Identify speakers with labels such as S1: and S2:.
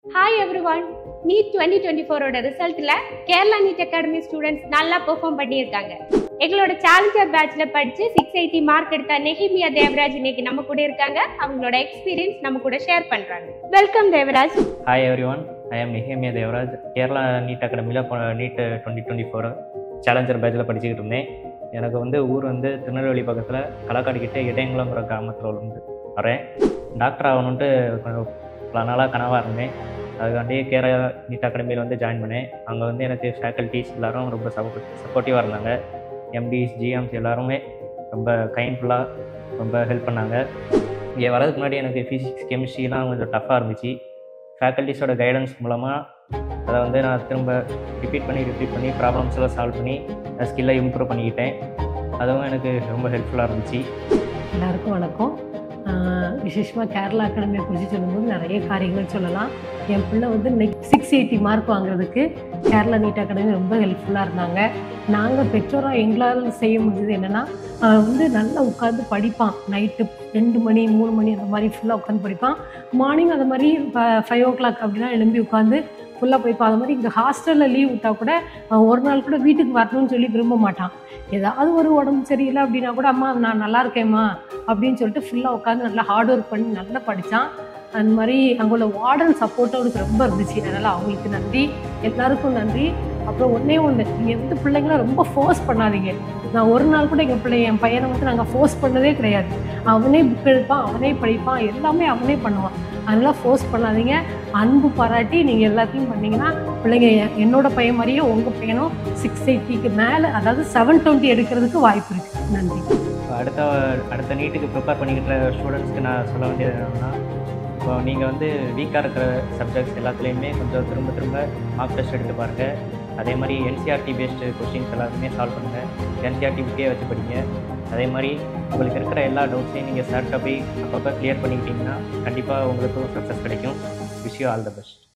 S1: Hi everyone. NEET 2024 ஓட ரிசல்ட்ல Kerala NEET academy students நல்லா perform பண்ணியிருக்காங்க. எங்களோட சேலஞ்சர் பேட்ச்ல படிச்சு 680 மார்க் எடுத்த நெஹிமியா தேவராஜ் இன்னைக்கு நம்ம கூட இருக்காங்க. அவங்களோட எக்ஸ்பீரியன்ஸ் நம்ம கூட ஷேர் பண்றாங்க. Welcome Devaraj.
S2: Hi everyone. I am Nehemiya Devaraj. Kerala NEET அகாடமியில் நீட் 2024 சேலஞ்சர் பேட்சில் படிச்சுக்கிட்டு இருந்தேன். எனக்கு ஊர் திருநெல்வேலி பக்கத்தில் களக்காடிக்கிட்ட இடையங்குளங்கிற கிராமத்தில் வரேன். டாக்டர் ஆகணுன்ட்டு பல நாளாக கனவாக இருந்தேன். அதுக்காண்டி கேரளா நீட் அகாடமியில் ஜாயின் பண்ணேன். அங்கே எனக்கு ஃபேக்கல்ட்டிஸ் எல்லோரும் ரொம்ப சப்போர்ட்டிவாக இருந்தாங்க. எம்டிஸ் ஜிஎம்ஸ் எல்லாருமே ரொம்ப கைண்ட்ஃபுல்லாக ரொம்ப ஹெல்ப் பண்ணாங்க. இங்கே வரதுக்கு முன்னாடி எனக்கு ஃபிசிக்ஸ் கெமிஸ்ட்ரிலாம் கொஞ்சம் டஃப்பாக இருந்துச்சு. ஃபேக்கல்ட்டிஸோட கைடன்ஸ் மூலமாக அதை நான் திரும்ப ரிப்பீட் பண்ணி ப்ராப்ளம்ஸ் எல்லாம் சால்வ் பண்ணி ஸ்கில்லை இம்ப்ரூவ் பண்ணிக்கிட்டேன். அதுவும் எனக்கு ரொம்ப ஹெல்ப்ஃபுல்லாக இருந்துச்சு.
S3: எல்லாருக்கும் வணக்கம். விசேஷமாக கேரளா அகாடமியை குறித்து சொல்லும்போது நிறைய காரியங்கள் சொல்லலாம். என் பிள்ளை 680 மார்க் வாங்குறதுக்கு கேரளா நீட் அகாடமி ரொம்ப ஹெல்ப்ஃபுல்லாக இருந்தாங்க. நாங்கள் பெற்றோராக எங்களால் செய்ய முடிஞ்சது என்னென்னா, நல்லா உட்காந்து படிப்பான். நைட்டு 2 மணி 3 மணி அந்த மாதிரி ஃபுல்லாக உட்காந்து படிப்பான். மார்னிங் அந்த மாதிரி 5 o'clock அப்படின்னா எழும்பி உட்காந்து ஃபுல்லாக படிப்பான். அது மாதிரி இங்கே ஹாஸ்டலில் லீவ் விட்டால் கூட ஒரு நாள் கூட வீட்டுக்கு வரணும்னு சொல்லி விரும்ப மாட்டான். ஏதாவது ஒரு உடம்பு சரியில்லை அப்படின்னா கூட, அம்மா நான் நல்லா இருக்கேம்மா அப்படின்னு சொல்லிட்டு ஃபுல்லாக உட்காந்து நல்லா ஹார்ட் ஒர்க் பண்ணி நல்லா படித்தான். அந்த மாதிரி அங்கே உள்ள வார்டன் சப்போர்ட்டும் அவனுக்கு ரொம்ப இருந்துச்சு. அதனால் அவங்களுக்கு நன்றி, எல்லாருக்கும் நன்றி. அப்புறம் ஒன்று நீங்கள் பிள்ளைங்கள ரொம்ப ஃபோர்ஸ் பண்ணாதீங்க. நான் ஒரு நாள் கூட என் பையனை நாங்கள் ஃபோர்ஸ் பண்ணதே கிடையாது. அவனே புக் எடுப்பான், அவனே படிப்பான், எல்லாமே அவனே பண்ணுவான். அதனால் ஃபோர்ஸ் பண்ணாதீங்க. அன்பு பாராட்டி நீங்கள் எல்லாத்தையும் பண்ணிங்கன்னா பிள்ளைங்க என்னோட பையன் மாதிரியே உங்கள் பையனும் 680க்கு மேலே, அதாவது 720 எடுக்கிறதுக்கு வாய்ப்பு இருக்குது. நன்றி.
S2: அடுத்த நீட்டுக்கு ப்ரிப்பேர் பண்ணிக்கிட்ட ஸ்டூடெண்ட்ஸ்க்கு நான் சொல்ல வேண்டியது என்னென்னா, இப்போ நீங்கள் வீக்காக இருக்கிற சப்ஜெக்ட்ஸ் எல்லாத்துலேயுமே கொஞ்சம் திரும்ப மார்க் டெஸ்ட் எடுத்து பாருங்கள். அதே மாதிரி என்சிஆர்டி பேஸ்டு கொஸ்டின்ஸ் எல்லாருமே சால்வ் பண்ணுங்கள். என்சிஆர்டி புக்கே வச்சு படிங்க. அதே மாதிரி உங்களுக்கு இருக்கிற எல்லா டவுட்ஸையும் நீங்கள் ஷார்ட்டாக போய் அப்பப்போ கிளியர் பண்ணிக்கிட்டிங்கன்னா கண்டிப்பாக உங்களுக்கு சக்ஸஸ் கிடைக்கும். Wish you all the best.